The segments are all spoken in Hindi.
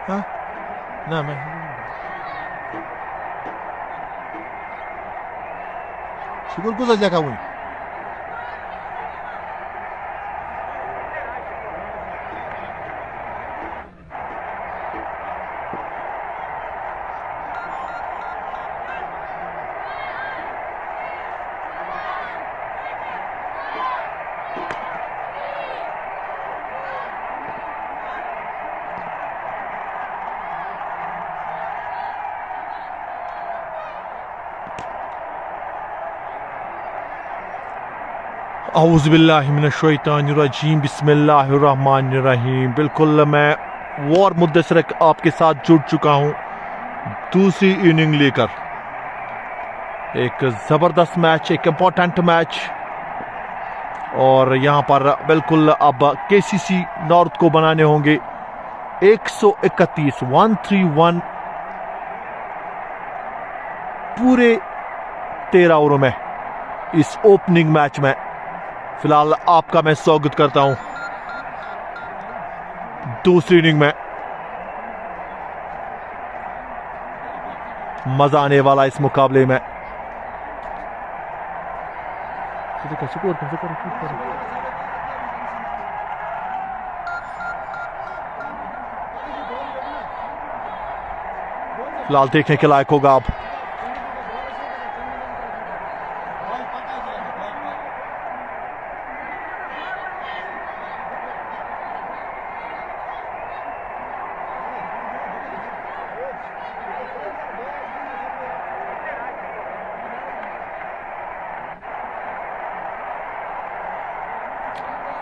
हाँ ना मैं siguro saja kamu. औज़ुबिल्लाहिमिनश्शैतानिर्रजीम बिस्मिल्लाहिर्रहमानिर्रहीम। बिल्कुल मैं वॉर मुद्दसर आपके साथ जुड़ चुका हूँ दूसरी इनिंग लेकर। एक ज़बरदस्त मैच, एक इम्पोर्टेंट मैच, और यहाँ पर बिल्कुल अब केसीसी नॉर्थ को बनाने होंगे 131 131 पूरे 13 ओवरों में इस ओपनिंग मैच में। फिलहाल आपका मैं स्वागत करता हूं दूसरी इनिंग में। मजा आने वाला इस मुकाबले में। फिलहाल देखने के लायक होगा अब।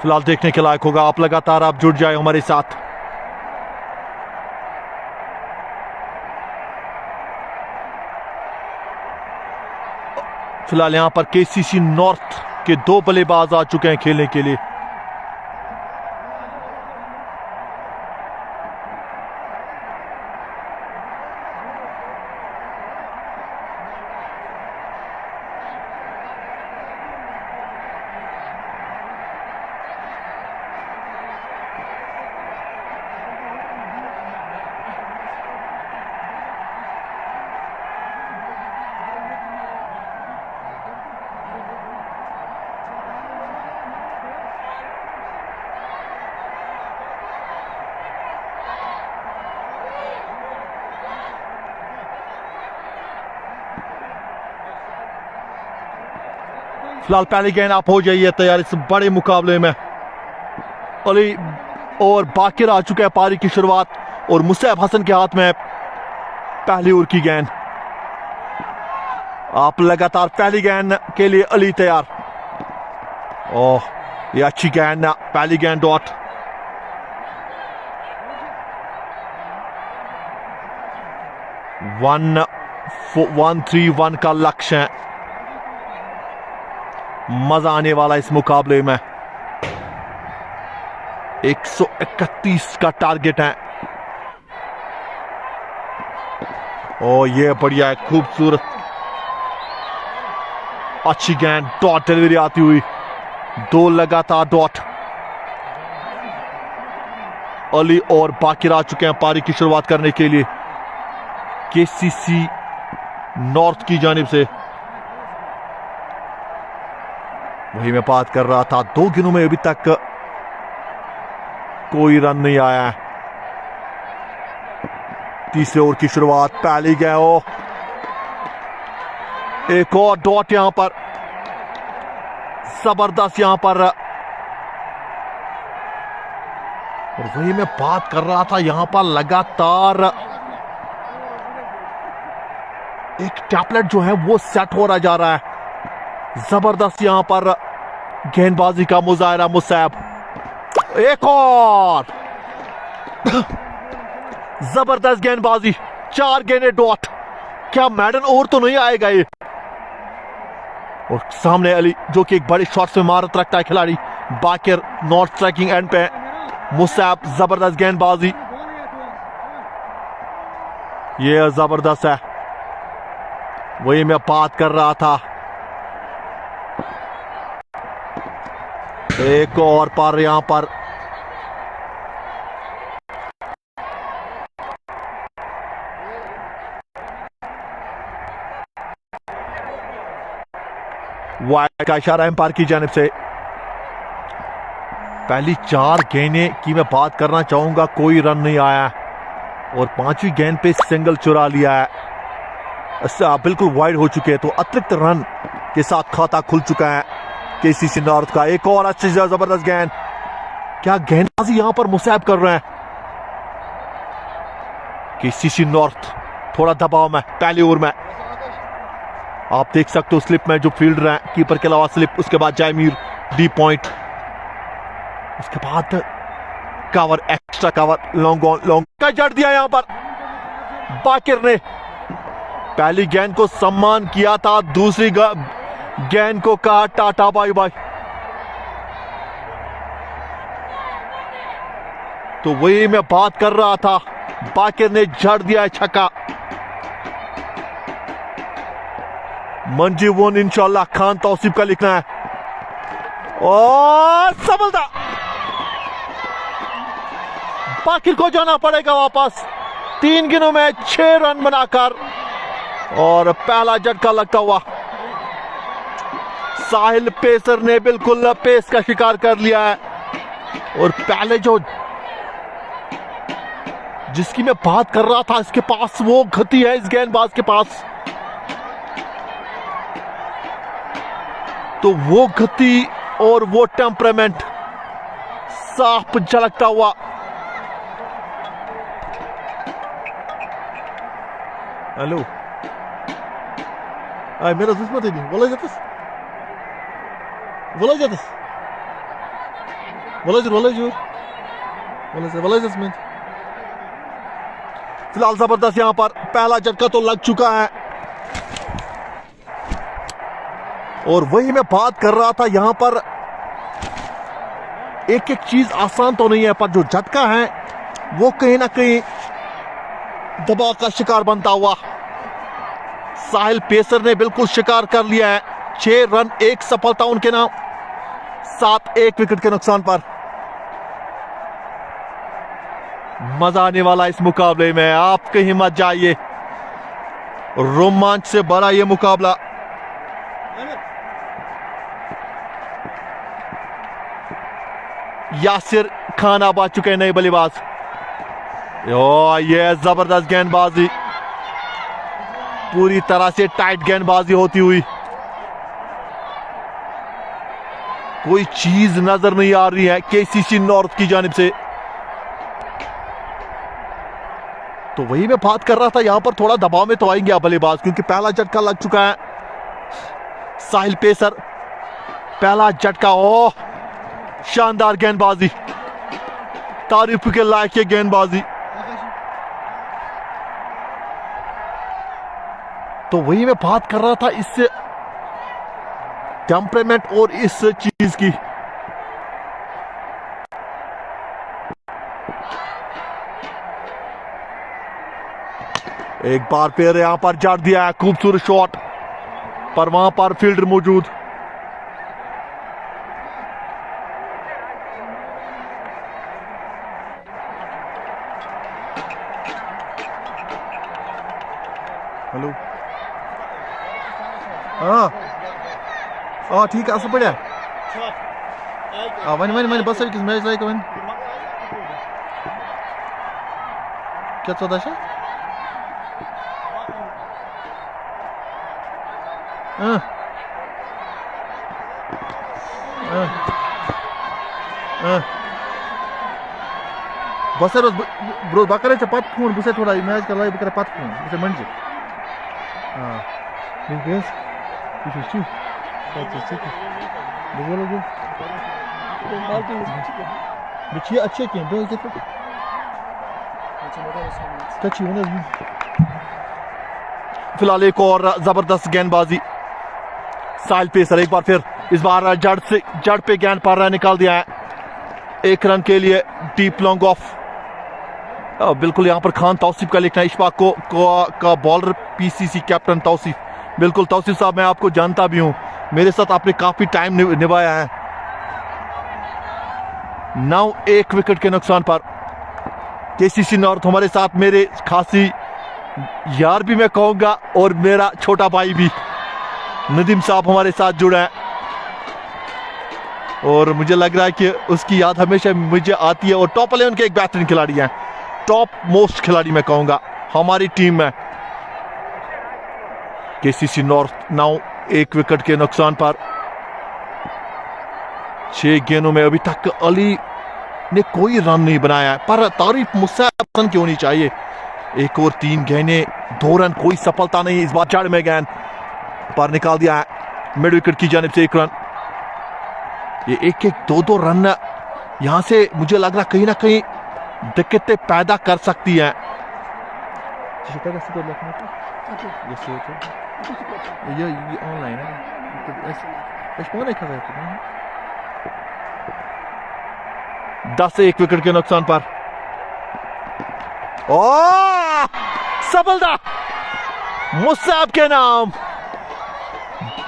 फिलहाल देखने के लायक होगा। आप लगातार आप जुड़ जाए हमारे साथ। फिलहाल यहां पर केसीसी नॉर्थ के 2 बल्लेबाज आ चुके हैं खेलने के लिए। फिलहाल पहली गेंद आप हो जाइए तैयार इस बड़े मुकाबले में। अली और बाकिर आ चुका है पारी की शुरुआत, और मुसैब हसन के हाथ में पहली ओवर की गेंद। आप लगातार पहली गेंद के लिए अली तैयार। ओह, ये अच्छी गेंद, पहली गेंद डॉट। वन 131 का लक्ष्य है। मजा आने वाला इस मुकाबले में। 131 का टारगेट है। ओ ये बढ़िया है, खूबसूरत अच्छी गेंद, डॉट डिलीवरी आती हुई। 2 लगातार डॉट। अली और बाकिर आ चुके हैं पारी की शुरुआत करने के लिए केसीसी नॉर्थ की जानिब से। वही मैं बात कर रहा था, 2 गेंदों में अभी तक कोई रन नहीं आया है। तीसरे ओवर की शुरुआत, पहली गेंद, एक और डॉट यहां पर। जबरदस्त यहां पर। और वही मैं बात कर रहा था, यहां पर लगातार एक टैबलेट जो है वो सेट हो रहा जा रहा है। जबरदस्त यहां पर गेंदबाजी का मुजाहरा मुसैब। एक और जबरदस्त गेंदबाजी, 4 गेंदें डॉट। क्या मैडन ओवर तो नहीं आएगा ये? और सामने अली जो कि एक बड़े शॉट्स में महारत रखता है खिलाड़ी। बाकिर नॉर्थ स्ट्राइकिंग एंड पे। मुसैब जबरदस्त गेंदबाजी, ये जबरदस्त है। वही मैं बात कर रहा था। एक और पार यहां पर का इशारा एम्पायर की जानिब से। पहली 4 गेंदें की मैं बात करना चाहूंगा, कोई रन नहीं आया और 5वीं गेंद पे सिंगल चुरा लिया है, बिल्कुल वाइड हो चुके हैं। तो अतिरिक्त रन के साथ खाता खुल चुका है केसीसी नॉर्थ का। एक और अच्छी जबरदस्त गेंद, क्या गेंदबाजी यहां पर मुसैब कर रहे हैं केसीसी नॉर्थ। थोड़ा दबाव में पहली ओवर में आप देख सकते हो स्लिप में जो फील्डर है, कीपर के अलावा स्लिप, उसके बाद जयमीर डी पॉइंट, उसके बाद cover, extra cover, long on long का जड़ दिया। यहां पर बाकिर ने पहली गेंद को सम्मान किया था, दूसरी गेंद को कहा टाटा बाय बाय। तो वही मैं बात कर रहा था, बाकिर ने जड़ दिया छक्का। मंजीवन इंशाल्लाह खान तौसीफ का लिखना है और सफलता। बाकिर को जाना पड़ेगा वापस 3 गेंदों में 6 रन बनाकर, और पहला झटका लगता हुआ साहिल पेसर ने बिल्कुल पेस का शिकार कर लिया है। और पहले जो जिसकी मैं बात कर रहा था, इसके पास वो गति है इस गेंदबाज के पास, तो वो गति और वो टेम्परामेंट साफ झलकता हुआ। हेलो मेरा दुश्मन नहीं बोला जाता फिलहाल जबरदस्त यहां पर पहला झटका तो लग चुका है। और वही मैं बात कर रहा था, यहां पर एक एक चीज आसान तो नहीं है, पर जो झटका है वो कहीं ना कहीं दबाव का शिकार बनता हुआ साहिल पेसर ने बिल्कुल शिकार कर लिया है। 6 रन 1 सफलता उनके नाम, 7 1 विकेट के नुकसान पर। मजा आने वाला इस मुकाबले में, आप कहीं मत जाइए, रोमांच से भरा ये मुकाबला। यासिर खान अब आ चुके हैं नए बल्लेबाज। ये जबरदस्त गेंदबाजी, पूरी तरह से टाइट गेंदबाजी होती हुई, कोई चीज नजर नहीं आ रही है केसीसी नॉर्थ की जानिब से। तो वही मैं बात कर रहा था, यहां पर थोड़ा दबाव में तो आएंगे बल्लेबाज, क्योंकि पहला झटका लग चुका है। साहिल पेसर पहला झटका, ओह शानदार गेंदबाजी, तारीफ के लायक ये गेंदबाजी। तो वही मैं बात कर रहा था, इस टेम्परामेंट और इस चीज की। एक बार फिर यहां पर जड़ दिया है, खूबसूरत शॉट, पर वहां पर फील्डर मौजूद। हेलो, हाँ ठीक है, बढ़िया वन बस मैच लाइक वन क्या 14 बस ब्रो बाकर पात खून बुसे थोड़ा मैच का लाइव पात खून बुसे मंजे अच्छे फिलहाल एक और जबरदस्त गेंदबाजी, साहिल पेसर एक बार फिर, इस बार जड़ पे गेंद पर रहा निकाल दिया है 1 रन के लिए, डीप लॉन्ग ऑफ। बिल्कुल यहां पर खान तौसीफ का लिखना है, इशफाक का बॉलर पीसीसी कैप्टन तौसीफ। बिल्कुल तौसीफ साहब, मैं आपको जानता भी हूं, मेरे साथ आपने काफी टाइम निभाया है। 9 1 विकेट के नुकसान पर केसीसी नॉर्थ हमारे साथ, मेरे खासी यार भी मैं कहूंगा, और मेरा छोटा भाई भी नदीम साहब हमारे साथ जुड़ा है। और मुझे लग रहा है कि उसकी याद हमेशा मुझे आती है। और टॉप 11 के एक बेहतरीन खिलाड़ी हैं, टॉप मोस्ट खिलाड़ी मैं कहूंगा हमारी टीम में। केसीसी नॉर्थ नाउ 1 विकेट के नुकसान पर 6 गेंदों में अभी तक अली ने कोई रन नहीं बनाया है, पर तारीफ मुस्तैब हसन की होनी चाहिए। 1 और 3 गेंदें 2 रन, कोई सफलता नहीं। इस बार जड़ में गेंद पर निकाल दिया है मिड विकेट की जानिब से 1 रन। ये 1-1 2-2 रन यहां से मुझे लग रहा कहीं ना कहीं दिक्कतें पैदा कर सकती हैं। ये ऑनलाइन है 10-1 विकेट के नुकसान पर सफलता मुस्तैब के नाम।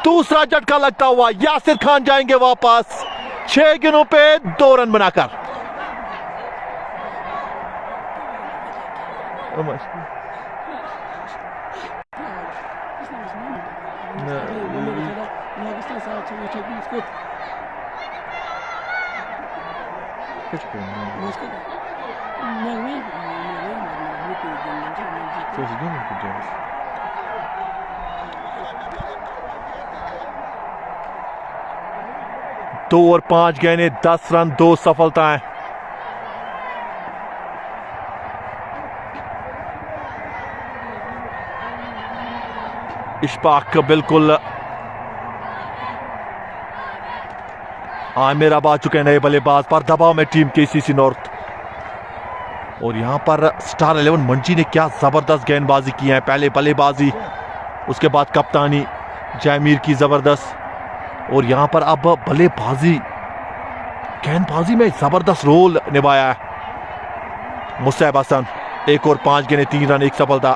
दूसरा झटका लगता हुआ यासिर खान जाएंगे वापस 6 गेंदों पे 2 रन बनाकर। दो और 5 गेंदें 10 रन 2 सफलताएं। इशफाक बिल्कुल आमिर अब आ चुके हैं नए बल्लेबाज पर, दबाव में टीम केसीसी नॉर्थ। और यहां पर स्टार 11 मंजी ने क्या जबरदस्त गेंदबाजी की है। पहले बल्लेबाजी, उसके बाद कप्तानी जयमीर की जबरदस्त, और यहां पर अब बल्लेबाजी गेंदबाजी में जबरदस्त रोल निभाया है मुस्तैब हसन। 1 और 5 गेंदें 3 रन 1 सफलता।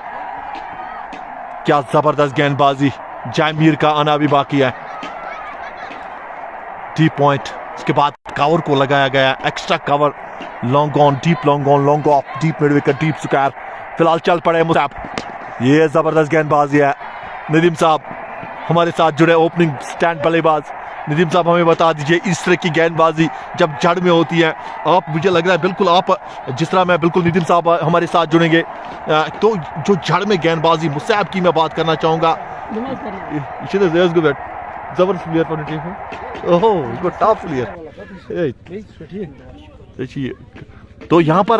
क्या जबरदस्त गेंदबाजी, जयमीर का आना भी बाकी है। डीप पॉइंट, उसके बाद कवर को लगाया गया, extra cover, long on, deep long on, long off, deep mid wicket, deep square. फिलहाल चल पड़े मुस्तैब। ये जबरदस्त गेंदबाजी है। नदीम साहब हमारे साथ जुड़े, ओपनिंग स्टैंड बल्लेबाज। नदीम साहब हमें बता दीजिए, इस तरह की गेंदबाजी जब जड़ में होती है, आप मुझे लग रहा है बिल्कुल आप जिस तरह मैं बिल्कुल नदीम साहब हमारे साथ जुड़ेंगे, तो जो जड़ में गेंदबाजी मुस्तैब की मैं बात करना चाहूंगा। जबरदस्त प्लेयर फॉर द टीम। ओह, इसको टॉप प्लेयर। तो यहां पर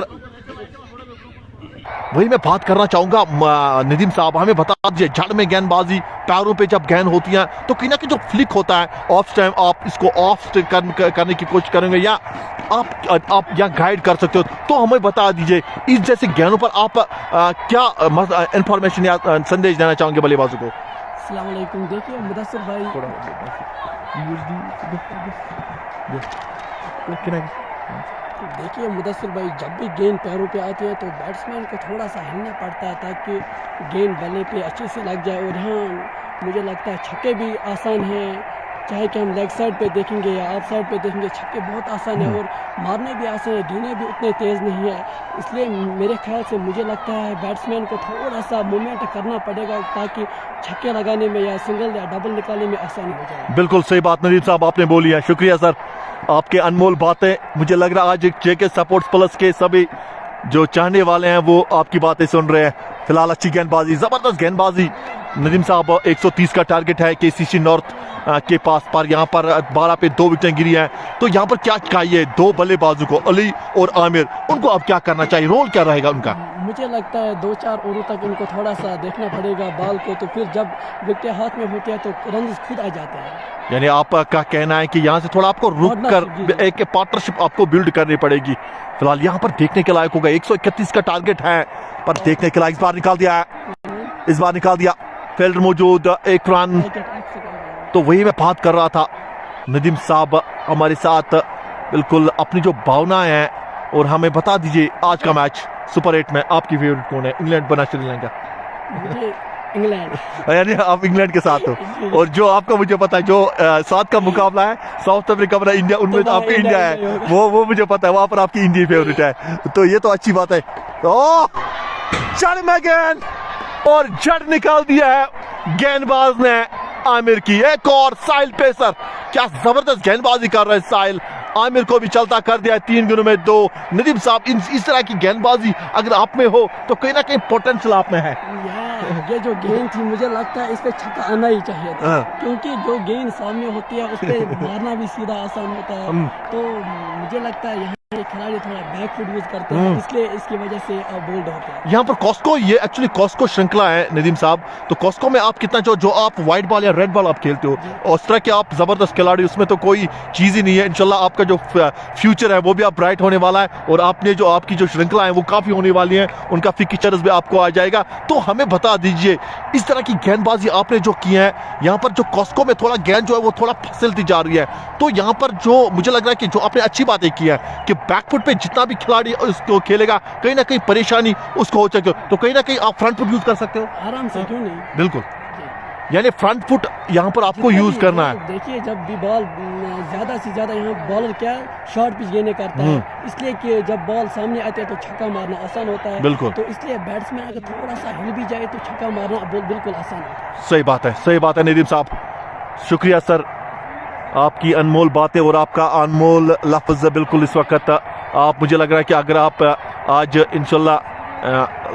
वही मैं बात करना चाहूंगा, नदीम साहब हमें बता दीजिए, जड़ में गेंदबाजी, पैरों पे जब गेंद होती है तो कहीं ना कहीं जो फ्लिक होता है ऑफ टाइम, आप इसको ऑफ करने की कोशिश करेंगे या आप या गाइड कर सकते हो, तो हमें बता दीजिए इस जैसे गेंदों पर आप क्या इंफॉर्मेशन या संदेश देना चाहोगे बल्लेबाजों को। अस्सलाम वालेकुम। देखिए मुदस्सिर भाई, देखिए मुदस्सिर भाई, जब भी गेंद पैरों पे आती है तो बैट्समैन को थोड़ा सा हिलना पड़ता है ताकि गेंद बल्ले पे अच्छे से लग जाए। और हाँ, मुझे लगता है छक्के भी आसान हैं, चाहे कि हम लेग साइड पे देखेंगे या ऑफ साइड पे देखेंगे, छक्के बहुत आसान है और मारने भी आसान है, गेंदें भी उतने तेज़ नहीं है। इसलिए मेरे ख्याल से मुझे लगता है बैट्समैन को थोड़ा सा मूवमेंट करना पड़ेगा ताकि छक्के लगाने में या सिंगल या डबल निकालने में आसानी हो जाए। बिल्कुल सही बात नदीम साहब आपने बोली है, शुक्रिया सर आपके अनमोल बातें। मुझे लग रहा है आज जेके सपोर्ट्स प्लस के सभी जो चाहने वाले हैं वो आपकी बातें सुन रहे हैं। फिलहाल अच्छी गेंदबाजी, जबरदस्त गेंदबाजी। नदीम साहब 130 का टारगेट है केसीसी नॉर्थ के पास, पर यहाँ पर 12 पे 2 विकेटें गिरी हैं। तो यहाँ पर क्या चाहिए 2 बल्लेबाजों को, अली और आमिर, उनको अब क्या करना चाहिए, रोल क्या रहेगा उनका? मुझे लगता है 2-4 ओवरों तक इनको थोड़ा सा देखना पड़ेगा बॉल को, तो फिर जब विकेट हाथ में होती है तो रन खुद आ जाते हैं। यानी आपका कहना है कि यहाँ से थोड़ा आपको रुक कर एक पार्टनरशिप आपको बिल्ड करनी पड़ेगी। फिलहाल यहाँ पर देखने के लायक होगा, 131 का टारगेट है, पर देखने के लायक इस बार निकाल दिया है, इस बार निकाल दिया। फील्डर मौजूद, 1 रन। तो वही मैं बात कर रहा था, नदीम साहब हमारे साथ बिल्कुल अपनी जो भावनाएं हैं। और हमें बता दीजिए आज का मैच सुपर 8 में आपकी फेवरेट कौन है, इंग्लैंड बना श्रीलंका? इंग्लैंड। यानी आप इंग्लैंड के साथ हो। और जो आपका मुझे पता है जो 7 का मुकाबला है साउथ अफ्रीका बना इंडिया, उनमें तो आपकी इंडिया है, वो मुझे पता है, वहां पर आपकी इंडिया फेवरेट है। तो ये तो अच्छी बात है। जड़ में गेंद और जड़ निकाल दिया है गेंदबाज ने आमिर की। एक और साइल पेसर क्या जबरदस्त गेंदबाजी कर रहे हैं साहिल। आमिर को भी चलता कर दिया है 3 गेंदों में 2। नदीम साहब इस तरह की गेंदबाजी अगर आप में हो तो कहीं ना कहीं पोटेंशियल आप में है। ये जो गेंद थी मुझे लगता है इस पे छक्का आना ही चाहिए था, क्योंकि जो गेंद सामने होती है उस पे मारना भी सीधा आसान होता है। तो मुझे लगता है यहाँ खिलाड़ी थोड़ा बैक फुट यूज करते हैं, इसलिए इसकी वजह से बोल्ड होते हैं। यहाँ पर कॉस्को, ये एक्चुअली कॉस्को श्रृंखला है नदीम साहब। तो कॉस्को में आप कितना जो आप व्हाइट बॉल या रेड बॉल आप खेलते हो, और उस तरह के आप जबरदस्त खिलाड़ी, उसमें तो कोई चीज ही नहीं है। इंशाल्लाह आपका जो फ्यूचर है वो भी आप ब्राइट होने वाला है, और आपने जो आपकी जो श्रृंखला है वो काफी होने वाली है, उनका फिक्चर्स भी आपको आ जाएगा। तो हमें बता दीजिए इस तरह की गेंदबाजी आपने जो की है, यहाँ पर जो कॉस्को में थोड़ा गेंद जो है वो थोड़ा फिसलती जा रही है। तो यहाँ पर जो मुझे लग रहा है कि जो आपने अच्छी बातें की है कि बैकफुट पे जितना भी खिलाड़ी उसको खेलेगा कहीं ना कहीं परेशानी उसको हो सकती है, तो कहीं ना कहीं आप फ्रंट फुट यूज कर सकते हो आराम से, क्यों नहीं। बिल्कुल, यानी फ्रंट फुट यहाँ पर आपको यूज करना है। देखिए जब भी बॉल ज्यादा से ज्यादा यहाँ बॉलर क्या शॉर्ट पिच गेंदें करता है, इसलिए कि जब बॉल सामने आती है तो छक्का मारना आसान होता है। बिल्कुल, तो इसलिए बैट्समैन अगर थोड़ा सा हिल भी जाए तो छक्का मारना बिल्कुल आसान होता है। सही बात है, सही बात है नदीम साहब। शुक्रिया सर, आपकी अनमोल बातें और आपका अनमोल लफ्ज। बिल्कुल इस वक्त आप, मुझे लग रहा है कि अगर आप आज इंशाल्लाह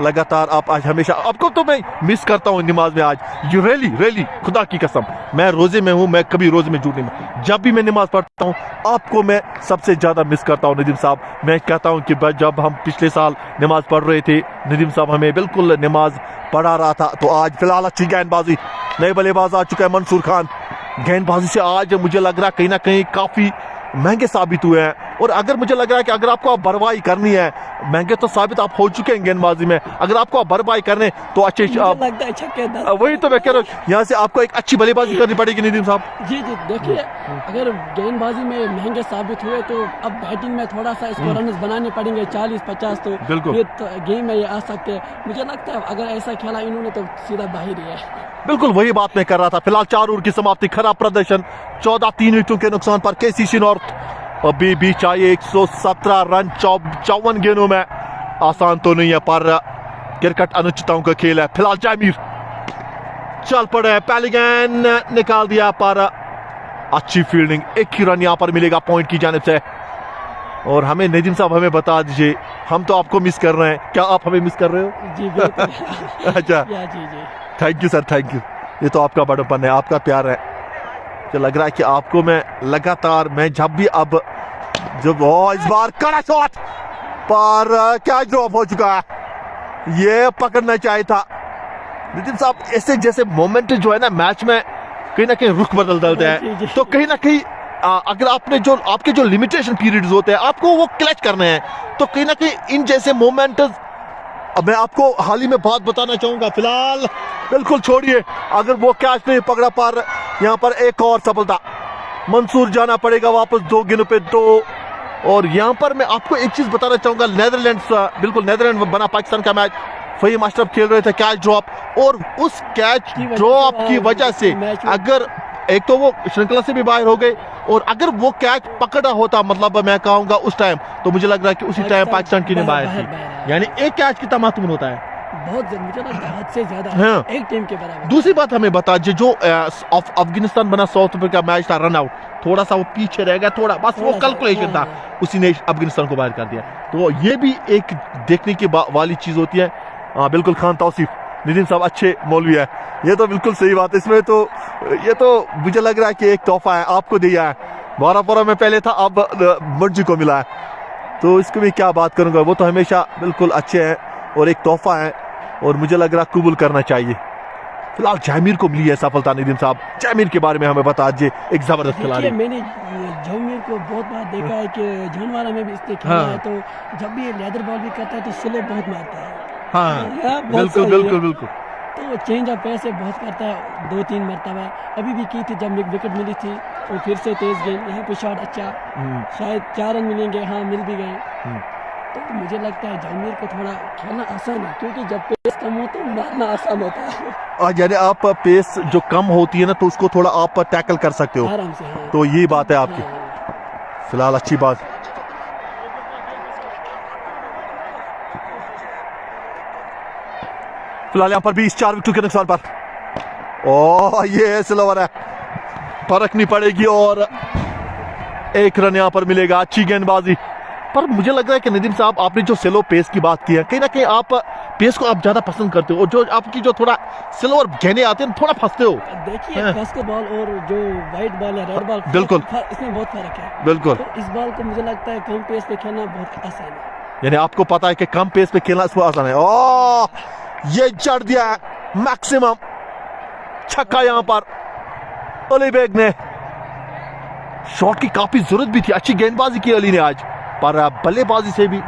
लगातार आप आज हमेशा, आपको तो मैं मिस करता हूँ नमाज में आज, ये रेली खुदा की कसम, मैं रोजे में हूँ, मैं कभी रोजे में झूठ नहीं, जब भी मैं नमाज पढ़ता हूँ आपको मैं सबसे ज्यादा मिस करता हूँ नदीम साहब। मैं कहता हूँ कि जब हम पिछले साल नमाज पढ़ रहे थे, नदीम साहब हमें बिल्कुल नमाज पढ़ा रहा था। तो आज फिलहाल अच्छी गेंदबाजी, नए बल्लेबाज आ चुका है मंसूर खान, गेंदबाजी से आज मुझे लग रहा है कहीं ना कहीं काफी महंगे साबित हुए हैं। और अगर मुझे लग रहा है कि अगर आपको भरपाई करनी है, महंगे तो साबित आप हो चुके हैं गेंदबाजी में, अगर आपको भरपाई करने तो अच्छे लगता है छक्के, वही तो मैं कह रहा हूँ, यहाँ से आपको एक अच्छी बल्लेबाजी करनी पड़ेगी नदीम साहब। जी देखिए अगर गेंदबाजी में महंगे साबित हुए तो अब बैटिंग में थोड़ा सा इसको रन बनाने पड़ेंगे 40-50, तो फिर तो गेम में ये आ सकते हैं। मुझे लगता है अगर ऐसा खेला इन्होंने तो सीधा बाहर ही है। बिल्कुल वही बात मैं कर रहा था। फिलहाल 4 ओवर की समाप्ति, खराब प्रदर्शन, 14 विकेटों के नुकसान पर केसीसी नॉर्थ अभी भी चाहिए 117 रन 54 गेंदों में। आसान तो नहीं है पर क्रिकेट अनिश्चितताओं का खेल है। फिलहाल जयमीर चल पड़े, पहली गेंद निकाल दिया पर अच्छी फील्डिंग, 1 ही रन यहां पर मिलेगा पॉइंट की जानिब से। और हमें नदीम साहब हमें बता दीजिए, हम तो आपको मिस कर रहे हैं, क्या आप हमें मिस कर रहे हो? जी बिल्कुल। अच्छा जी thank you sir, thank you. ये तो आपका बड़प्पन है, आपका प्यार है। तो लग रहा है कि आपको मैं लगातार, मैं जब भी अब जब इस बार कड़ा शॉट पर क्या ड्रॉप हो चुका है, ये पकड़ना चाहिए था नितिन साहब। ऐसे जैसे मोमेंट जो है ना मैच में कहीं ना कहीं रुख बदल देते हैं, तो कहीं ना कहीं अगर आपने जो आपके जो लिमिटेशन पीरियड्स होते हैं आपको वो क्लच करने हैं, तो कहीं ना कहीं इन जैसे मोमेंट मैं आपको हाल ही में बात बताना चाहूंगा। फिलहाल बिल्कुल छोड़िए, अगर वो कैच नहीं पकड़ा पर यहाँ पर एक और सफलता, मंसूर जाना पड़ेगा वापस 2 गेंदों पे 2। और यहाँ पर मैं आपको एक चीज बताना चाहूंगा, नेदरलैंड्स बिल्कुल नेदरलैंड बना पाकिस्तान का मैच, फहीम अशरफ खेल रहे थे कैच ड्रॉप, और उस कैच ड्रॉप की वजह से अगर एक तो वो श्रृंखला से भी बाहर हो गए, और अगर वो कैच पकड़ा होता, मतलब मैं कहूंगा उस टाइम, तो मुझे लग रहा है कि उसी टाइम पाकिस्तान की बाहर थी। यानी एक कैच कितना महत्वपूर्ण होता है, बहुत मुझे लगता है हद से ज्यादा, हाँ। एक टीम के बराबर। दूसरी बात हमें बता, जो अफगानिस्तान बना साउथ अफ्रीका मैच था, रन आउट, थोड़ा सा वो पीछे रह गया, थोड़ा बस वो कैलकुलेशन था, उसी ने अफगानिस्तान को बाहर कर दिया। तो ये भी एक देखने की वाली चीज होती है। बिल्कुल खान तौसीफ, नितिन साहब अच्छे मौलवी है, ये तो बिल्कुल सही बात है। इसमें तो ये तो मुझे लग रहा है कि एक तोहफा है, आपको दिया है, 12 में पहले था, अब मुर्जी को मिला है, तो इसको भी क्या बात करूंगा, वो तो हमेशा बिल्कुल अच्छे हैं और एक तोहफा है, और मुझे लग रहा कबूल करना चाहिए। फिलहाल जयमीर को मिली है सफलता। नितिन साहब जयमीर के बारे में हमें बता दीजिए, एक जबरदस्त खिलाड़ी। मैंने जयमीर को बहुत बार देखा है कि जानवारा में भी इसने खेला है, तो जब भी लेदर बॉल भी करता है तो स्लो बहुत मारता है। हाँ बिल्कुल बिल्कुल बिल्कुल। तो चेंज ऑफ पेस बहुत करता है, 2-3 मरतबा अभी भी की थी जब विकेट मिली थी, तो फिर से तेज गेंद, यहाँ पे शॉट अच्छा, शायद 4 रन मिलेंगे, हाँ मिल भी गए। तो मुझे लगता है जयमीर को थोड़ा खेलना आसान है, क्योंकि जब पेस कम हो तो मारना आसान होता है। यानी आप पेस जो कम होती है ना, तो उसको थोड़ा आप टैकल कर सकते हो आराम से, हाँ। तो ये बात है आपकी। फिलहाल अच्छी बात, फिलहाल यहाँ पर 20 4 विकेट के नुकसान पर, ये स्लोवर है, परखनी पड़ेगी और एक रन यहां पर मिलेगा। अच्छी गेंदबाजी, पर मुझे लग रहा है कि नदीम साहब आपने जो स्लो पेस की बात की है, कहीं ना कहीं आप पेस को आप ज्यादा पसंद करते हो और जो आपकी जो थोड़ा स्लो और गेंदे आते हैं थोड़ा फंसते हो। देखिए फास्ट बॉल और जो वाइट बॉल या रेड बॉल, बिल्कुल इसमें बहुत फर्क है। बिल्कुल, तो इस बॉल को मुझे लगता है कम पेस पे खेलना बहुत आसान है। यानी आपको पता है कि कम पेस पे खेलना इसको आसान है। ओह, ये जड़ दिया है मैक्सिमम छक्का यहां पर अली बेग ने। शॉट की काफी जरूरत भी थी, अच्छी गेंदबाजी की अली ने आज, पर बल्लेबाजी से भी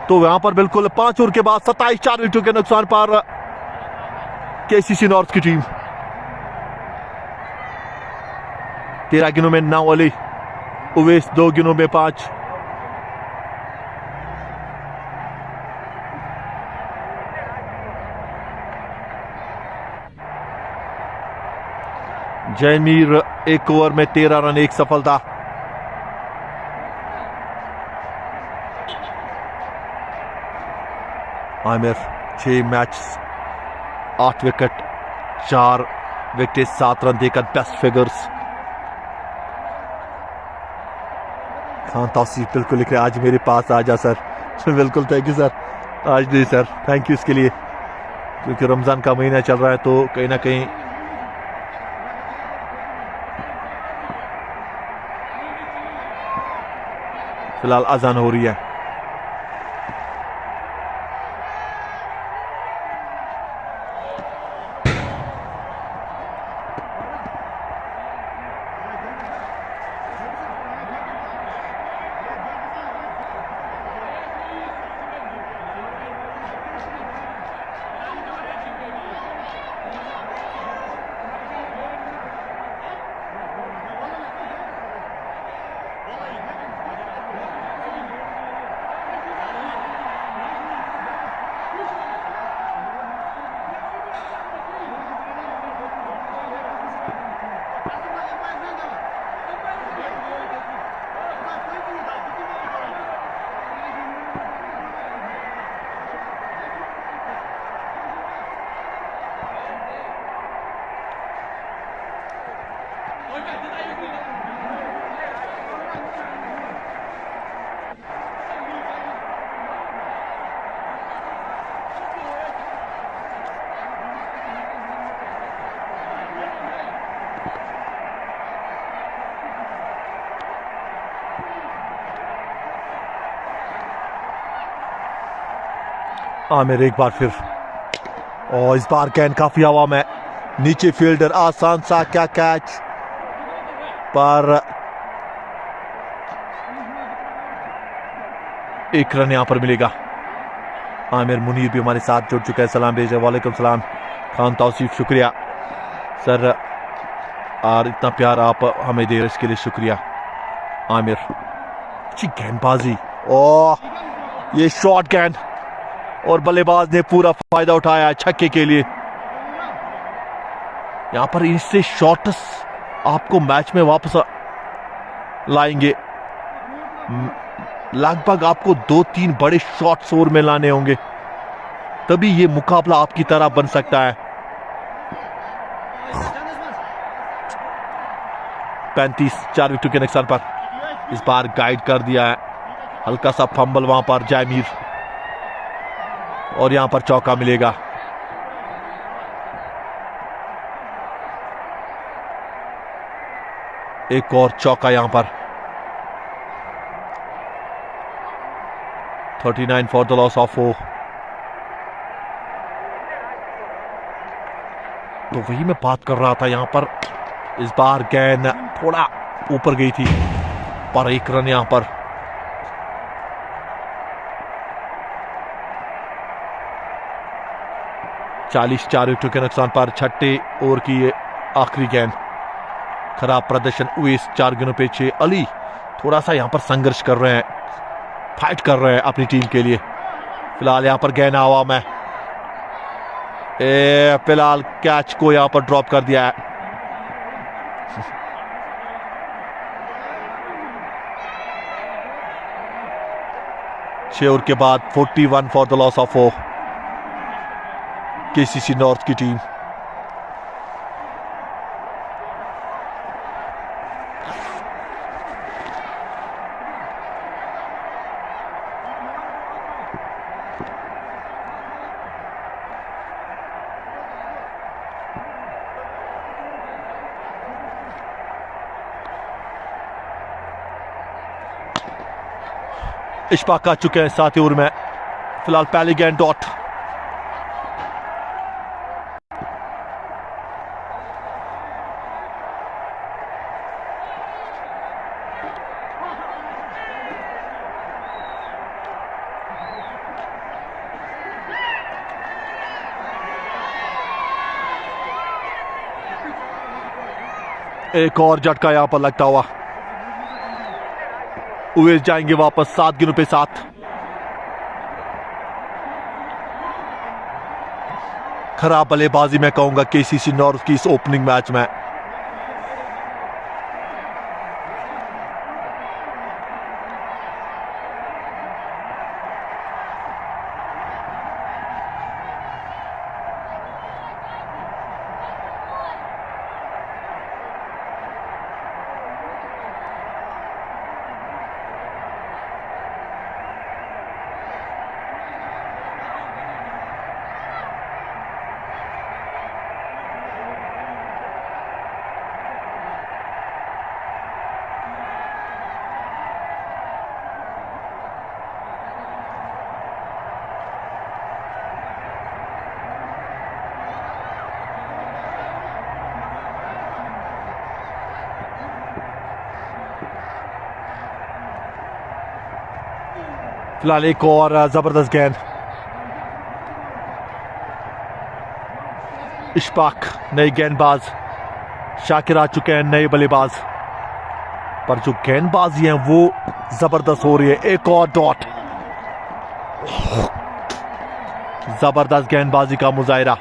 तो यहां पर बिल्कुल 5 ओवर के बाद 27 विकेटों के नुकसान पर केसीसी नॉर्थ की टीम। 13 गेंदों में 9 अली, उवैस 2 गेंदों में 5। जयमीर 1 ओवर में 13 रन, 1 सफलता। Aamir 6 match 8 wicket, 4 wicket, 7 run देकर बेस्ट फिगर्स। खान तौसीफ बिल्कुल लिख रहे आज मेरे पास आ जा सर। बिल्कुल, थैंक यू सर। आज नहीं सर, थैंक यू इसके लिए, क्योंकि रमजान का महीना चल रहा है तो कहीं ना कहीं फिलहाल अजान हो रही है। आमिर एक बार फिर, और इस बार गेंद काफी हवा में, नीचे फील्डर, आसान सा क्या कैच, पर एक रन यहां पर मिलेगा। आमिर मुनीर भी हमारे साथ जुड़ चुका है, सलाम भेजा। वालेकुम सलाम खान तौसीफ, शुक्रिया सर, और इतना प्यार आप हमें दे रहे इसके लिए शुक्रिया। आमिर अच्छी गेंदबाजी, ओह ये शॉर्ट गेंद, और बल्लेबाज ने पूरा फायदा उठाया छक्के के लिए। यहां पर इससे शॉट्स आपको मैच में वापस लाएंगे, लगभग आपको 2-3 बड़े शॉट्स ओवर में लाने होंगे, तभी ये मुकाबला आपकी तरह बन सकता है। 35, 4 विकेट के नुकसान पर इस बार गाइड कर दिया है, हल्का सा फंबल वहां पर जयमीर, और यहां पर चौका मिलेगा। एक और चौका यहां पर। 39 फॉर द लॉस ऑफ 4। तो वही मैं बात कर रहा था, यहां पर इस बार गेंद थोड़ा ऊपर गई थी, पर एक रन यहां पर। चालीस 4 विकेटों के नुकसान पर छठे ओवर की ये आखिरी गेंद। खराब प्रदर्शन, उवैस 4 गेंदों पे 6। अली थोड़ा सा यहां पर संघर्ष कर रहे हैं, फाइट कर रहे हैं अपनी टीम के लिए। फिलहाल यहां पर गेंद हवा में, फिलहाल कैच को यहां पर ड्रॉप कर दिया है। छह ओवर के बाद 41 for the loss of 4। KCC north की टीम। इशफाक आ चुके हैं 7 ओवर में। फिलहाल पहली गेंद डॉट। एक और झटका यहां पर लगता हुआ। उवेस जाएंगे वापस 7 गेंदों पे 7। खराब बल्लेबाजी मैं कहूंगा केसीसी नॉर्थ की इस ओपनिंग मैच में। फिलहाल एक और जबरदस्त गेंद। इशफाक नए गेंदबाज, शाकिर आ चुके हैं नए बल्लेबाज, पर जो गेंदबाजी है वो जबरदस्त हो रही है। एक और डॉट। जबरदस्त गेंदबाजी का मुजाहिरा।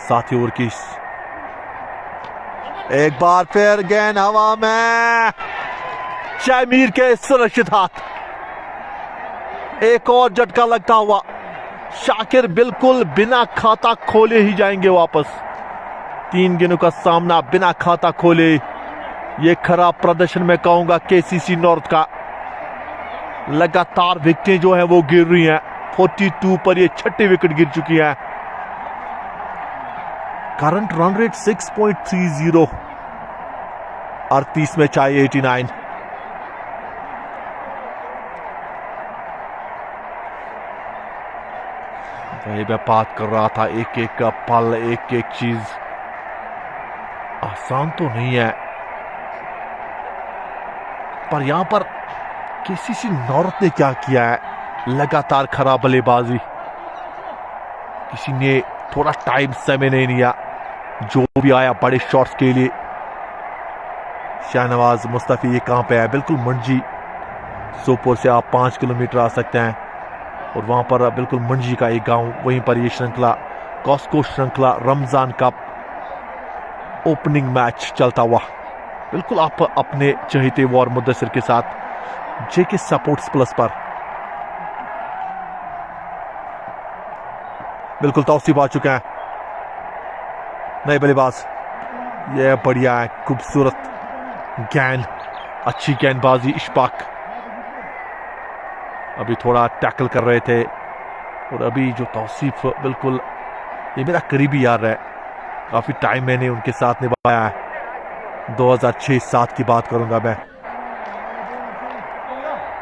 साथी ओवर की एक बार फिर गेंद हवा में, शमीर के सुरक्षित हाथ। एक और झटका लगता हुआ। शाकिर बिल्कुल बिना खाता खोले ही जाएंगे वापस। 3 गेंदों का सामना बिना खाता खोले। ये खराब प्रदर्शन में कहूंगा केसीसी नॉर्थ का। लगातार विकेटें जो है वो गिर रही हैं। 42 पर ये 6ठी विकेट गिर चुकी है। Current run rate 6.30। 38 में चाहिए 89। वही मैं बात कर रहा था, एक एक का पल, एक एक चीज आसान तो नहीं है, पर यहां पर केसीसी नॉर्थ ने क्या किया है, लगातार खराब बल्लेबाजी। किसी ने थोड़ा टाइम समय नहीं लिया। जो भी आया बड़े शॉट्स के लिए। शाहनवाज मुस्तफी ये कहां पे है? बिल्कुल मंजी सोपोर से आप 5 किलोमीटर आ सकते हैं, और वहां पर बिल्कुल मंजी का एक गांव, वहीं पर ये श्रृंखला, कॉस्को श्रृंखला रमजान कप ओपनिंग मैच चलता हुआ। बिल्कुल आप अपने चहेते वॉर मुद्दसर के साथ जेके सपोर्ट्स प्लस पर। बिल्कुल तौसीफ आ चुके हैं नए बल्लेबाज। यह बढ़िया है, खूबसूरत गेंद, अच्छी गेंदबाजी। इशफाक अभी थोड़ा टैकल कर रहे थे, और अभी जो तौसीफ, बिल्कुल ये मेरा करीबी यार है। काफी टाइम मैंने उनके साथ निभाया है। 2006-07 की बात करूंगा मैं।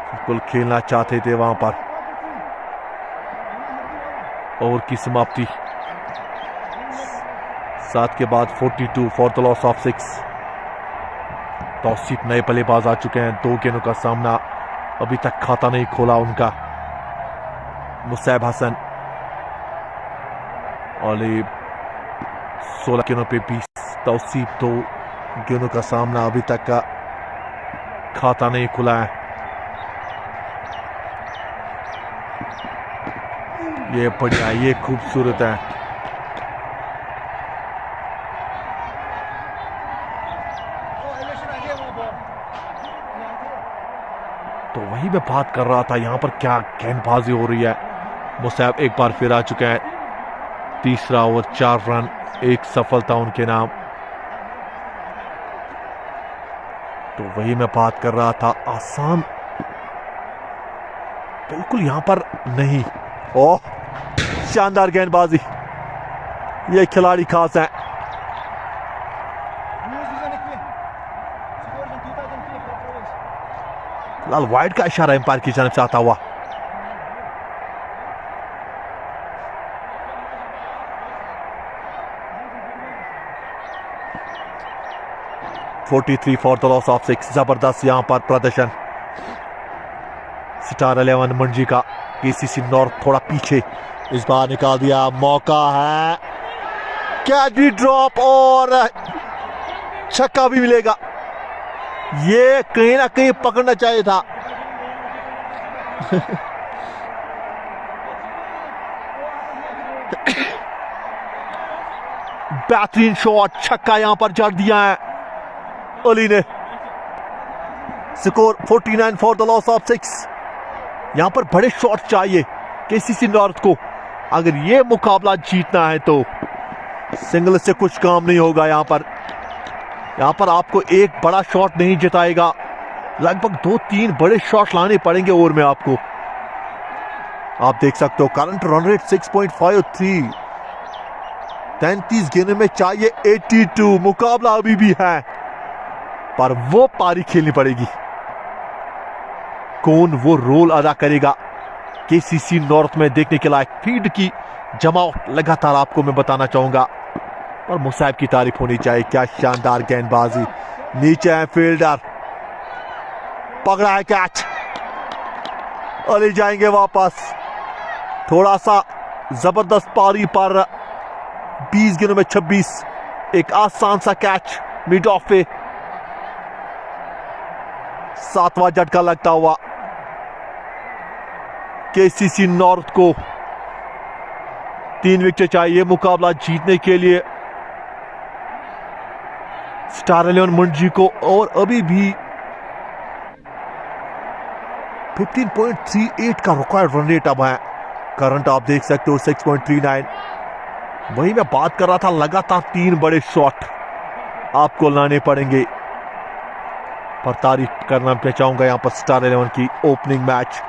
बिल्कुल खेलना चाहते थे वहां पर। ओवर की समाप्ति 7 के बाद 42 for the loss of 6। Tausif नए बल्लेबाज आ चुके हैं। 2 गेंदों का सामना, अभी तक खाता नहीं खोला उनका। मुसैब हसन और 16 गेंदों पे 20। तौसीफ 2 गेंदों का सामना, अभी तक का खाता नहीं खुला है। ये बढ़िया, ये खूबसूरत है। तो वही मैं बात कर रहा था यहां पर क्या गेंदबाजी हो रही है। मुसैब एक बार फिर आ चुके हैं। तीसरा ओवर 4 रन, एक सफलता उनके नाम। तो वही मैं बात कर रहा था, आसान बिल्कुल यहां पर नहीं। ओह, शानदार गेंदबाजी, ये खिलाड़ी खास है। फिलहाल वाइड का इशारा एम्पायर की जानिब से आता हुआ। (43 फॉर द लॉस ऑफ 6). जबरदस्त यहां पर प्रदर्शन स्टार 11 मंजी का। केसीसी नॉर्थ थोड़ा पीछे, इस बार निकाल दिया, मौका है, कैडी ड्रॉप और छक्का भी मिलेगा। ये कहीं ना कहीं पकड़ना चाहिए था। बेहतरीन शॉट, छक्का यहां पर जड़ दिया है अली ने। Score 49 for the loss of 6। यहां पर बड़े शॉट चाहिए केसीसी नॉर्थ को। अगर ये मुकाबला जीतना है तो सिंगल से कुछ काम नहीं होगा। यहां पर आपको एक बड़ा शॉट नहीं जिताएगा, लगभग 2-3 बड़े शॉट लाने पड़ेंगे ओवर में आपको। आप देख सकते हो करंट रन रेट 6.53, 33 गेंद में चाहिए 82। मुकाबला अभी भी है, पर वो पारी खेलनी पड़ेगी। कौन वो रोल अदा करेगा केसीसी नॉर्थ में, देखने के लायक। फील्ड की जमावट लगातार आपको मैं बताना चाहूंगा, और मुसैब की तारीफ होनी चाहिए। क्या शानदार गेंदबाजी, नीचे है फील्डर, पकड़ा है कैच, अली जाएंगे वापस। थोड़ा सा जबरदस्त पारी पर 20 गेंदों में 26, एक आसान सा कैच मिड ऑफ पे। 7वां झटका लगता हुआ केसीसी नॉर्थ को। 3 विकेट चाहिए मुकाबला जीतने के लिए स्टार 11 मंजी को, और अभी भी 15.38 का रिक्वायर्ड रन रेट अब है। करंट आप देख सकते हो 6.39। वही मैं बात कर रहा था, लगातार 3 बड़े शॉट आपको लाने पड़ेंगे। पर तारीफ करना मैं चाहूंगा यहां पर स्टार 11 की ओपनिंग मैच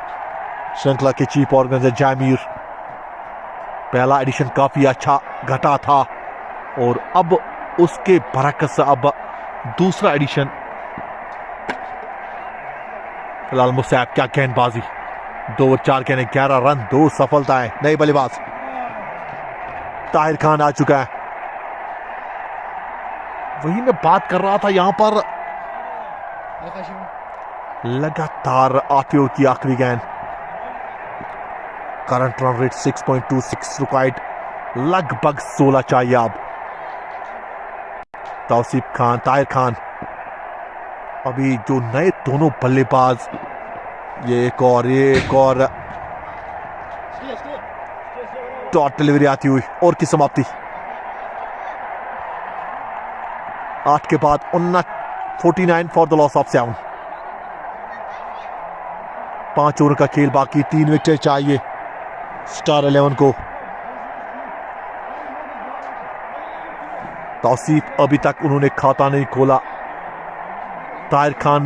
श्रृंखला के चीफ ऑर्गेनाइजर जामीर। पहला एडिशन काफी अच्छा घटा था, और अब उसके बरकत से अब दूसरा एडिशन। फिलहाल मुसैब, क्या गेंदबाजी, 2 ओवर 4 गेंदें, 11 रन, 2 सफलताएं। नई बल्लेबाज ताहिर खान आ चुका है। वही मैं बात कर रहा था, यहां पर लगातार आते ओवर की आखिरी गेंद। करंट रन रेट 6.26, रिक्वायर्ड लगभग 16 चाहिए अब। तौसीफ खान, ताहिर खान, अभी जो नए दोनों बल्लेबाज, ये एक और डॉट डिलीवरी आती हुई, और की समाप्ति 8 के बाद 49 for the loss of 7। 5 over का खेल बाकी, 3 विकेट चाहिए स्टार 11 को। तौसीफ अभी तक उन्होंने खाता नहीं खोला, ताहिर खान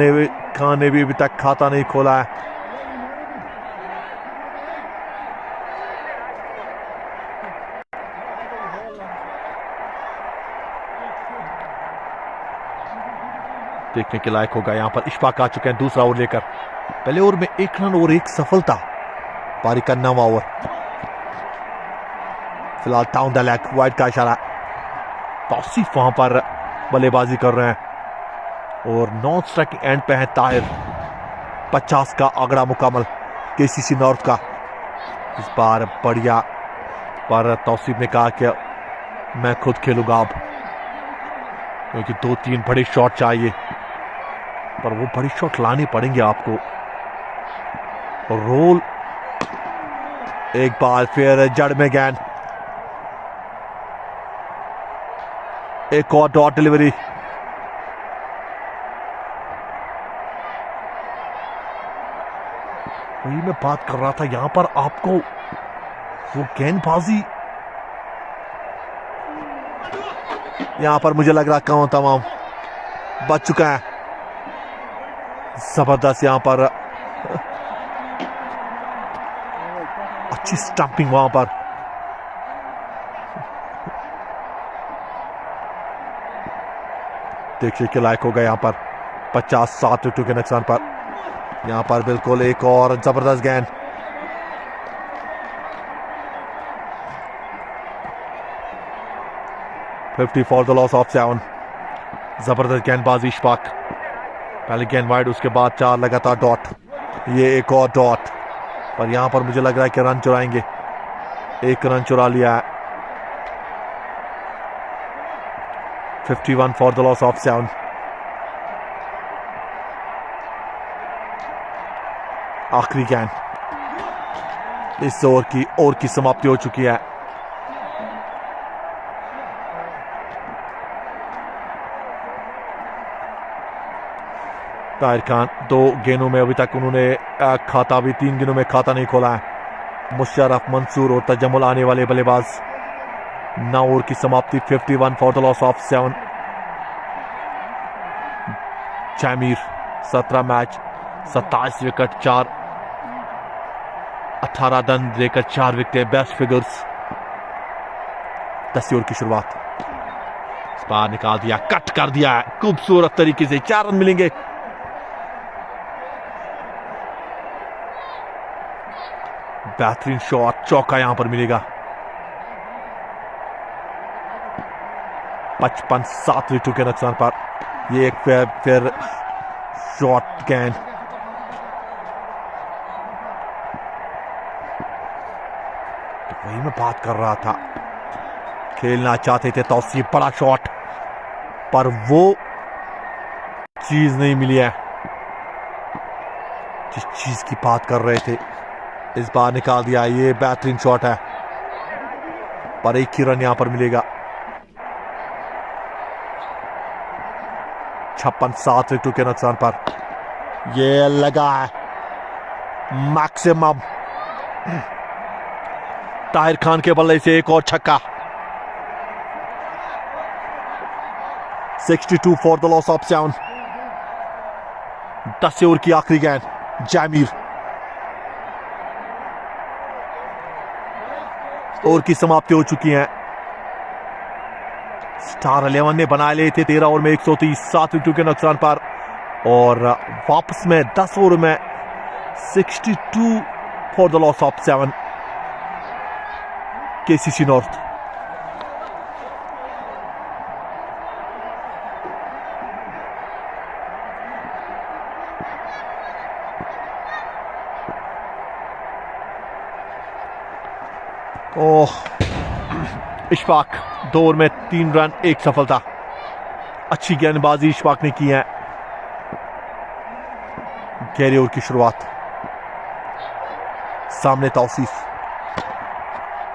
ने भी अभी तक खाता नहीं खोला है। देखने के लायक होगा। यहां पर इशफाक आ चुके हैं दूसरा ओवर लेकर। पहले ओवर में 1 रन और 1 सफलता, पारी का 9वां ओवर। फिलहाल टाउन द लेग, वाइड का इशारा। तौसीफ वहां पर बल्लेबाजी कर रहे हैं, और नॉन स्ट्राइकिंग एंड पे है ताहिर। 50 का आंकड़ा मुकम्मल केसीसी नॉर्थ का। इस बार बढ़िया, पर तौसीफ ने कहा कि मैं खुद खेलूंगा अब, क्योंकि 2-3 बड़े शॉट चाहिए, पर वो बड़ी शॉट लाने पड़ेंगे आपको। रोल एक बार फिर जड़ में गेंद, एक और डॉट डिलीवरी। वही मैं बात कर रहा था, यहां पर आपको वो गेंदबाजी, यहां पर मुझे लग रहा कौन तमाम बच चुका है। जबरदस्त यहां पर अच्छी स्टंपिंग वहां पर। देखिए के लायक हो गया यहां पर 57 विकेटों के नुकसान पर। यहां पर बिल्कुल एक और जबरदस्त गेंद, $50 फॉर द लॉस ऑफ 7। जबरदस्त गेंदबाजी इशफाक, पहले गेंद वाइड, उसके बाद 4 लगातार डॉट, ये एक और डॉट, पर यहां पर मुझे लग रहा है कि रन चुराएंगे। एक रन चुरा लिया है। 51 फॉर द लॉस ऑफ 7। आखिरी गेंद, इस ओवर की समाप्ति हो चुकी है। ताहिर खान 2 गेंदों में अभी तक उन्होंने खाता भी 3 गेंदों में खाता नहीं खोला है। मुशर्रफ, मंसूर और तजम्मुल आने वाले बल्लेबाज। 9 ओवर की समाप्ति, 51 for the loss of 7। Zameer 17 match 27 wicket, 18 run देकर 4 विकेट, बेस्ट फिगर्स। 10 ओवर की शुरुआत, बाहर निकाल दिया, कट कर दिया है खूबसूरत तरीके से, 4 रन मिलेंगे। बेहतरीन शॉट, चौका यहां पर मिलेगा। 55 7 विकेटों के नुकसान पर। ये एक फिर शॉट गेंद, तो वही मैं बात कर रहा था, खेलना चाहते थे तौसीफ, बड़ा शॉट, पर वो चीज नहीं मिली है जिस चीज की बात कर रहे थे। इस बार निकाल दिया, ये बेहतरीन शॉट है, पर एक ही रन यहां पर मिलेगा। 56 7 विकेटों के नुकसान पर। ये लगा है मैक्सिमम। ताहिर खान के बल्ले से एक और छक्का। 62 for the loss of 7। 10 over की आखिरी गेंद, जमीर। ओवर की समाप्ति हो चुकी है। स्टार 11 ने बना लिए थे 13 ओवर में 130, 7 विकेटों के नुकसान पर, और वापस में 10 ओवर में 62 for the loss of 7। KCC north. Oh, Ishfaq 2 over में 3 रन, 1 सफलता। अच्छी गेंदबाजी इशफाक ने की है। 11 ओवर की शुरुआत, सामने तौसीफ,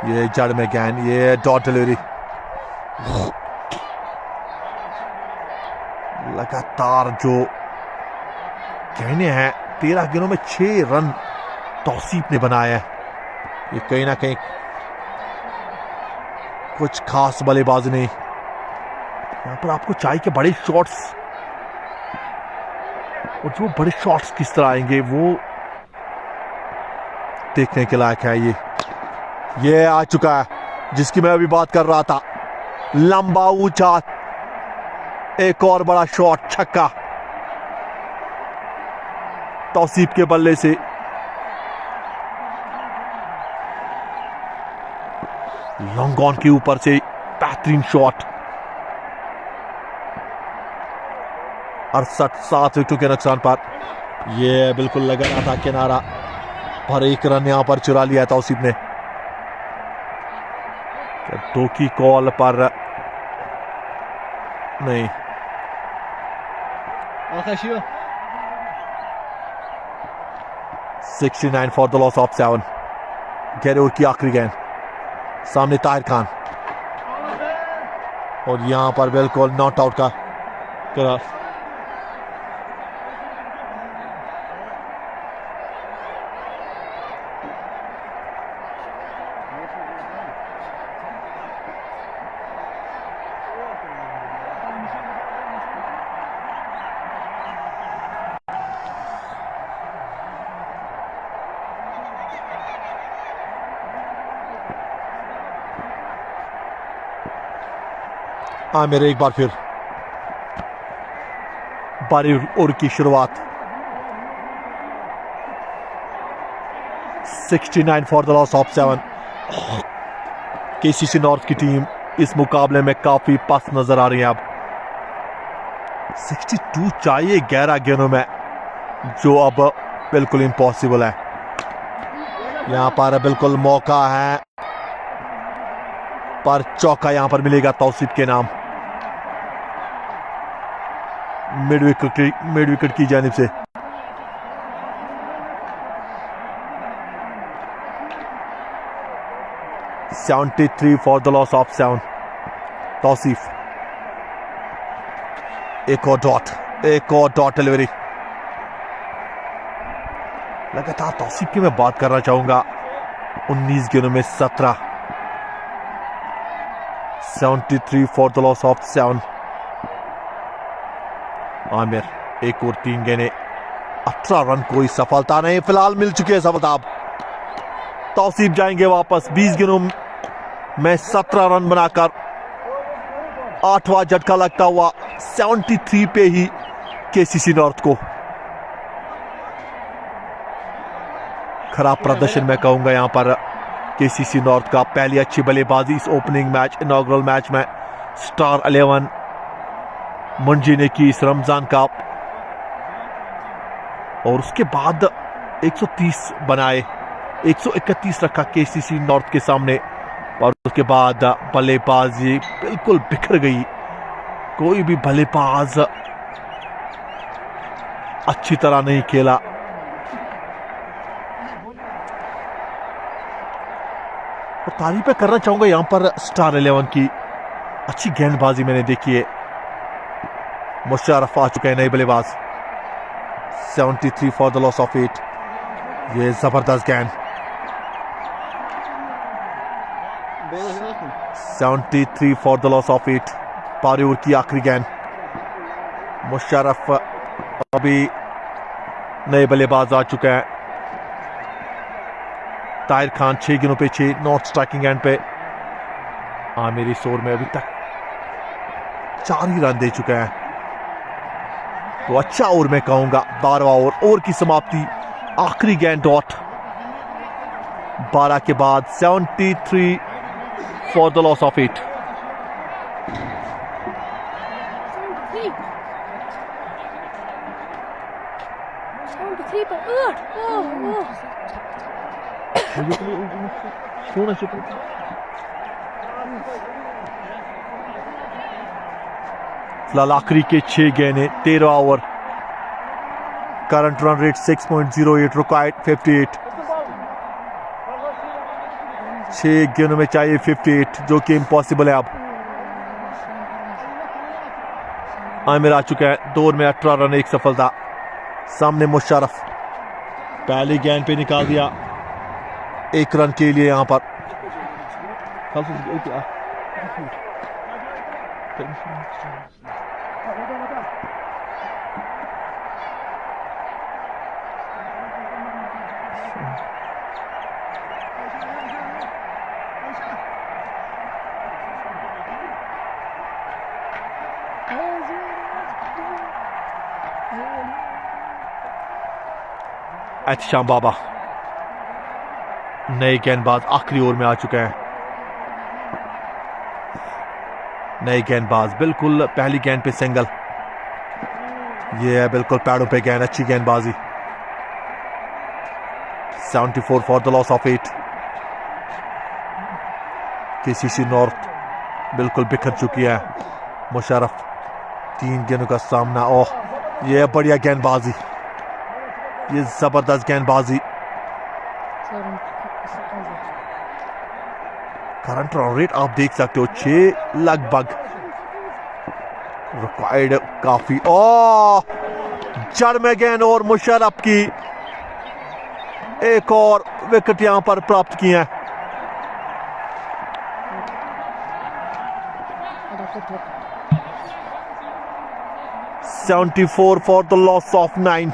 ये जड़ में गेंद, ये डॉट डिलीवरी। लगातार जो कहने हैं 13 गेंदों में 6 रन तौसीफ ने बनाए हैं। ये कहीं ना कहीं कुछ खास बल्लेबाजी नहीं। यहां पर आपको चाहिए कि बड़े शॉट्स, और जो बड़े शॉट्स किस तरह आएंगे वो देखने के लायक है। ये आ चुका है जिसकी मैं अभी बात कर रहा था, लंबा ऊंचा, एक और बड़ा शॉट, छक्का तौसीफ के बल्ले से। लॉन्ग ऑन के ऊपर से बेहतरीन शॉट। 68 7 विकेटों के नुकसान पर। यह बिल्कुल लग रहा था किनारा, पर 1 रन यहां पर चुरा लिया तौसीफ ने। 2 की कॉल पर नहीं। 69 for the loss of 7। 11 over की आखिरी गेंद, सामने ताहिर खान, और यहां पर बिल्कुल नॉट आउट का करार। आमिर एक बार फिर बारी ओवर की शुरुआत। 69 for the loss of 7। KCC north की टीम इस मुकाबले में काफी पस्त नजर आ रही है। अब 62 चाहिए 11 गेंदों में, जो अब बिल्कुल इम्पॉसिबल है। यहां पर बिल्कुल मौका है, पर चौका यहां पर मिलेगा तौसीफ के नाम, मिड विकेट की जानिब से। (73 for the loss of 7। Tausif एक और डॉट डिलीवरी। लगातार तौसीफ की मैं बात करना चाहूंगा। 19 गेंदों में 17। 73 for the loss of 7। Aamir एक और 3 गेंदें, 18 रन, कोई सफलता नहीं। फिलहाल मिल चुकी है सफलता। अब तौसीफ जाएंगे वापस। 20 गेंदों में 17 रन बनाकर 8वां झटका लगता हुआ 73 पे ही केसीसी नॉर्थ को। खराब प्रदर्शन मैं कहूंगा यहां पर केसीसी नॉर्थ का। पहली अच्छी बल्लेबाजी इस ओपनिंग मैच, इनॉग्रल मैच में स्टार 11 मंजी ने की इस रमजान कप, और उसके बाद 130 बनाए, 131 रखा केसीसी नॉर्थ के सामने, और उसके बाद बल्लेबाजी बिल्कुल बिखर गई। कोई भी बल्लेबाज अच्छी तरह नहीं खेला। और तारीफें करना चाहूंगा यहां पर स्टार 11 की। अच्छी गेंदबाजी मैंने देखी है। मुशर्रफ आ चुके हैं नए बल्लेबाज। 73 फॉर द लॉस ऑफ 8। ये जबरदस्त गेंद। 73 फॉर द लॉस ऑफ 8। पारी ओवर की आखिरी गेंद। मुशर्रफ अभी नए बल्लेबाज आ चुके हैं। ताहिर खान 6 गेंदों पे 6, नॉट स्ट्राइकिंग एंड पे। आमिर इस ओवर में अभी तक 4 ही रन दे चुके हैं, तो अच्छा ओवर मैं कहूंगा। 12वां ओवर की समाप्ति, आखिरी गेंद डॉट। 12 के बाद 73 फॉर द लॉस ऑफ 8। फिलहाल आखिरी के 6 गेंदें, 13वां over. Current run rate 6.08, required 58। 6 गेंदों में चाहिए 58, जो कि इम्पॉसिबल है। अब आमिर आ चुका है। 2 ओवर में 18 रन, 1 सफलता। सामने मुशर्रफ पहली गेंद पे निकाल दिया 1 रन के लिए। यहां पर एहतशाम बाबा नए गेंदबाज आखिरी ओवर में आ चुके हैं। नए गेंदबाज, बिल्कुल पहली गेंद पे सिंगल। ये है बिल्कुल पैडों पे गेंद, अच्छी गेंदबाजी। 74 for the loss of 8। KCC north बिल्कुल बिखर चुकी है। मुशर्रफ 3 गेंदों का सामना। ओह, ये है बढ़िया गेंदबाजी, ये जबरदस्त गेंदबाजी। करंट रन रेट आप देख सकते हो 6 लगभग। रिक्वायर्ड काफी। जड़ में गेंद और मुशर्रफ की एक और विकेट यहां पर प्राप्त की है। (74 फॉर द लॉस ऑफ 9।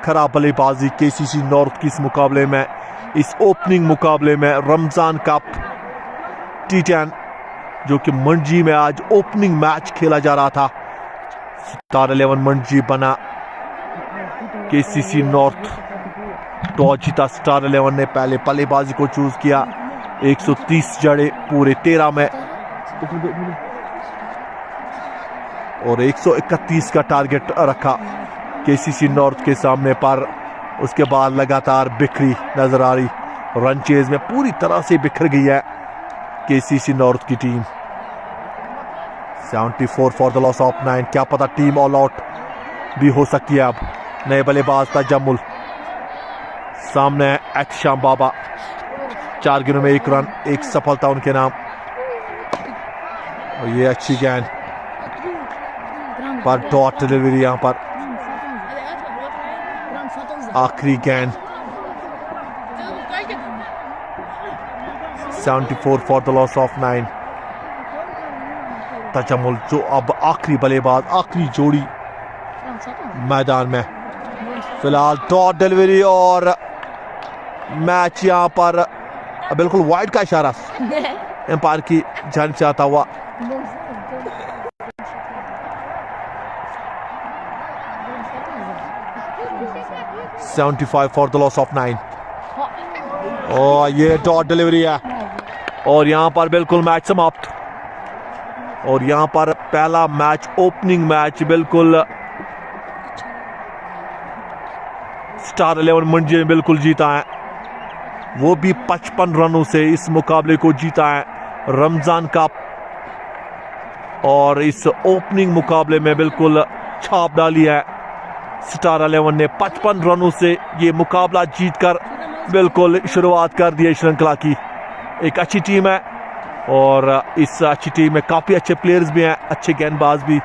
खराब बल्लेबाजी केसीसी नॉर्थ की इस मुकाबले में, इस ओपनिंग मुकाबले में, रमजान कप T10 जो कि मंडी में आज ओपनिंग मैच खेला जा रहा था। स्टार 11 मंडी बना केसीसी नॉर्थ। टॉस जीता स्टार 11 ने, पहले बल्लेबाजी को चूज किया। 130 जड़े पूरे 13 में और 131 का टारगेट रखा केसीसी नॉर्थ के सामने, पर उसके बाद लगातार बिखरी नजर आ रही। रन चेज में पूरी तरह से बिखर गई है केसीसी नॉर्थ की team. 74 for the loss of 9। क्या पता टीम ऑल आउट भी हो सकती है। अब नए बल्लेबाज तजम्मुल, सामने है एहतशाम बाबा। 4 गेंदों में 1 रन, 1 सफलता उनके नाम। और ये अच्छी गेंद पर डॉट डिलीवरी यहां पर। आखिरी गेंद। 74 for the loss of 9। Tajammul जो अब आखिरी बल्लेबाज, आखिरी जोड़ी मैदान में। फिलहाल डॉट डिलीवरी और मैच यहां पर बिल्कुल वाइड का इशारा एम्पायर की जानिब से आता हुआ। । 75 फॉर द लॉस ऑफ 9। और ये डॉट डिलीवरी है और यहां पर बिल्कुल मैच समाप्त। और यहां पर पहला मैच, ओपनिंग मैच बिल्कुल स्टार 11 मंडी ने बिल्कुल जीता है, वो भी 55 रनों से इस मुकाबले को जीता है रमजान कप। और इस ओपनिंग मुकाबले में बिल्कुल छाप डाली है स्टार 11 ने। 55 रनों से ये मुकाबला जीतकर बिल्कुल शुरुआत कर दी है श्रृंखला की। एक अच्छी टीम है और इस अच्छी टीम में काफी अच्छे प्लेयर्स भी हैं, अच्छे गेंदबाज भी।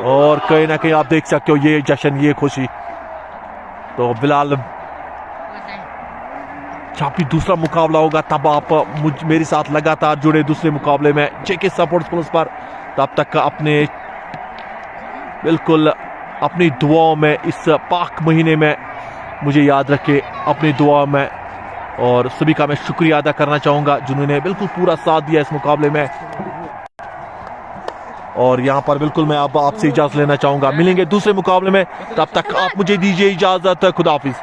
और कहीं ना कहीं आप देख सकते हो ये जश्न, ये खुशी। तो फिलहाल जब भी दूसरा मुकाबला होगा तब आप मेरे साथ लगातार जुड़े दूसरे मुकाबले में जेके स्पोर्ट्स प्लस पर। तब तक अपने बिल्कुल अपनी दुआओं में इस पाक महीने में मुझे याद रखे, अपनी दुआ में। और सभी का मैं शुक्रिया अदा करना चाहूंगा जिन्होंने बिल्कुल पूरा साथ दिया इस मुकाबले में। और यहां पर बिल्कुल मैं अब आपसे इजाजत लेना चाहूंगा। मिलेंगे दूसरे मुकाबले में, तब तक आप मुझे दीजिए इजाजत। खुदा हाफिज।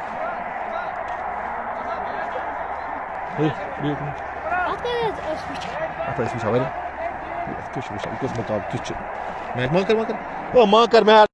Atau ismi siapa ni? Itu siapa? Itu semua tahu. Itu. Mak kan. Oh, mak kan.